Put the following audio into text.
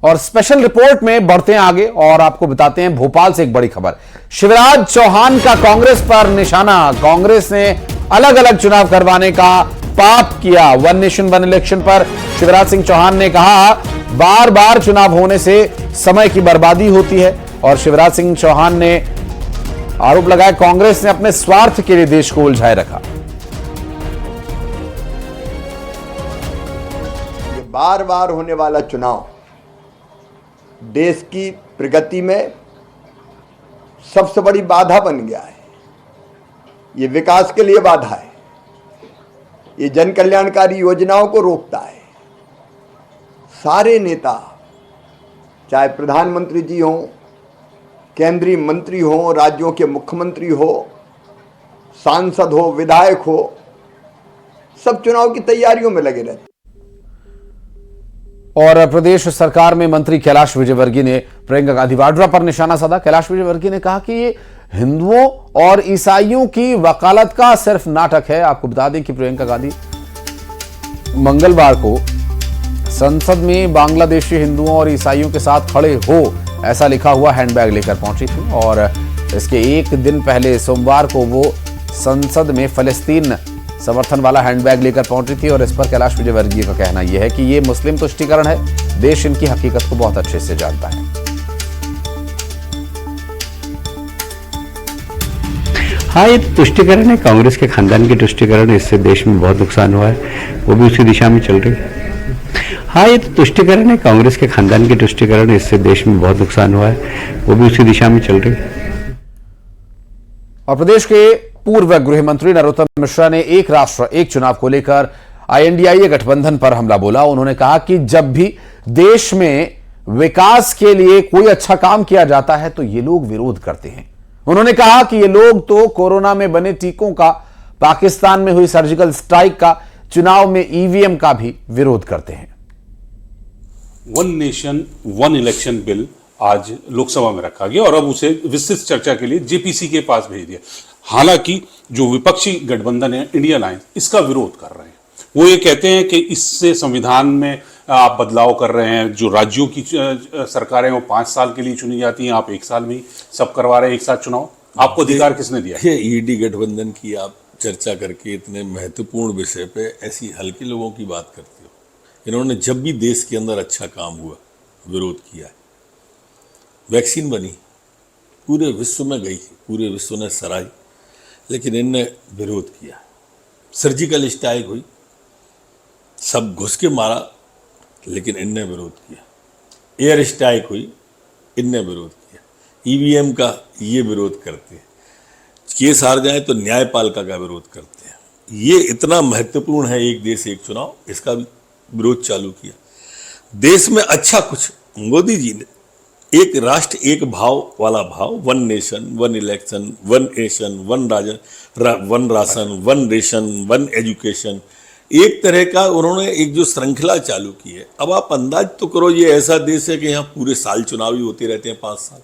और special report में बढ़ते हैं आगे और आपको बताते हैं भोपाल से एक बड़ी खबर। शिवराज चौहान का कांग्रेस पर निशाना। कांग्रेस ने अलग अलग चुनाव करवाने का पाप किया। वन नेशन वन इलेक्शन पर शिवराज सिंह चौहान ने कहा, बार बार चुनाव होने से समय की बर्बादी होती है। और शिवराज सिंह चौहान ने आरोप लगाया, कांग्रेस ने अपने स्वार्थ के लिए देश को उलझाए रखा। ये बार बार होने वाला चुनाव देश की प्रगति में सबसे बड़ी बाधा बन गया है। ये विकास के लिए बाधा है, ये जन कल्याणकारी योजनाओं को रोकता है। सारे नेता, चाहे प्रधानमंत्री जी हों, केंद्रीय मंत्री हों, राज्यों के मुख्यमंत्री हो, सांसद हो, विधायक हो, सब चुनाव की तैयारियों में लगे रहते। और प्रदेश सरकार में मंत्री कैलाश विजयवर्गीय ने प्रियंका गांधी वाड्रा पर निशाना साधा। कैलाश विजयवर्गीय ने कहा कि ये हिंदुओं और ईसाइयों की वकालत का सिर्फ नाटक है। आपको बता दें कि प्रियंका गांधी मंगलवार को संसद में बांग्लादेशी हिंदुओं और ईसाइयों के साथ खड़े हो, ऐसा लिखा हुआ हैंडबैग लेकर पहुंची थी। और इसके एक दिन पहले सोमवार को वो संसद में फलस्तीन समर्थन वाला हैंडबैग लेकर पहुंची थी। और इस पर कैलाश विजयवर्गीय का कहना यह है कि यह मुस्लिम तुष्टीकरण है। देश इनकी हकीकत को बहुत अच्छे से जानता है। हाँ, ये तुष्टीकरण है, कांग्रेस के खानदान की तुष्टीकरण है। इससे देश में बहुत नुकसान हुआ है, वो भी उसी दिशा में चल रही है। हाँ, ये तुष्टीकरण है, कांग्रेस के खानदान की तुष्टीकरण है। इससे देश में बहुत नुकसान हुआ है, वो भी उसी दिशा में चल रही है। और प्रदेश के पूर्व गृह मंत्री नरोत्तम मिश्रा ने एक राष्ट्र एक चुनाव को लेकर INDIA गठबंधन पर हमला बोला। उन्होंने कहा कि जब भी देश में विकास के लिए कोई अच्छा काम किया जाता है तो ये लोग विरोध करते हैं। उन्होंने कहा कि ये लोग तो कोरोना में बने टीकों का, पाकिस्तान में हुई सर्जिकल स्ट्राइक का, चुनाव में EVM का भी विरोध करते हैं। One nation one election bill आज लोकसभा में रखा गया और अब उसे विस्तृत चर्चा के लिए JPC के पास भेज दिया। हालांकि जो विपक्षी गठबंधन है इंडिया अलायंस, इसका विरोध कर रहे हैं। वो ये कहते हैं कि इससे संविधान में आप बदलाव कर रहे हैं। जो राज्यों की सरकारें वो 5 साल के लिए चुनी जाती हैं, आप 1 साल में ही सब करवा रहे हैं, एक साथ चुनाव। आपको अधिकार किसने दिया? ये ED गठबंधन की आप चर्चा करके इतने महत्वपूर्ण विषय पे ऐसी हल्के लोगों की बात करते हो। इन्होंने जब भी देश के अंदर अच्छा काम हुआ विरोध किया है। वैक्सीन बनी, पूरे विश्व में गई, पूरे विश्व ने सराही, लेकिन इनने विरोध किया। सर्जिकल स्ट्राइक हुई, सब घुस के मारा, लेकिन इनने विरोध किया। एयर स्ट्राइक हुई, इनने विरोध किया। EVM का ये विरोध करते हैं। केस हार जाए तो न्यायपालिका का विरोध करते हैं। ये इतना महत्वपूर्ण है एक देश एक चुनाव, इसका भी विरोध चालू किया। देश में अच्छा कुछ मोदी जी ने एक राष्ट्र एक भाव वाला भाव, one nation one election, one nation one ration, one ration one education, एक तरह का उन्होंने एक जो श्रृंखला चालू की है। अब आप अंदाज तो करो, ये ऐसा देश है कि यहाँ पूरे साल चुनाव ही होते रहते हैं, 5 साल।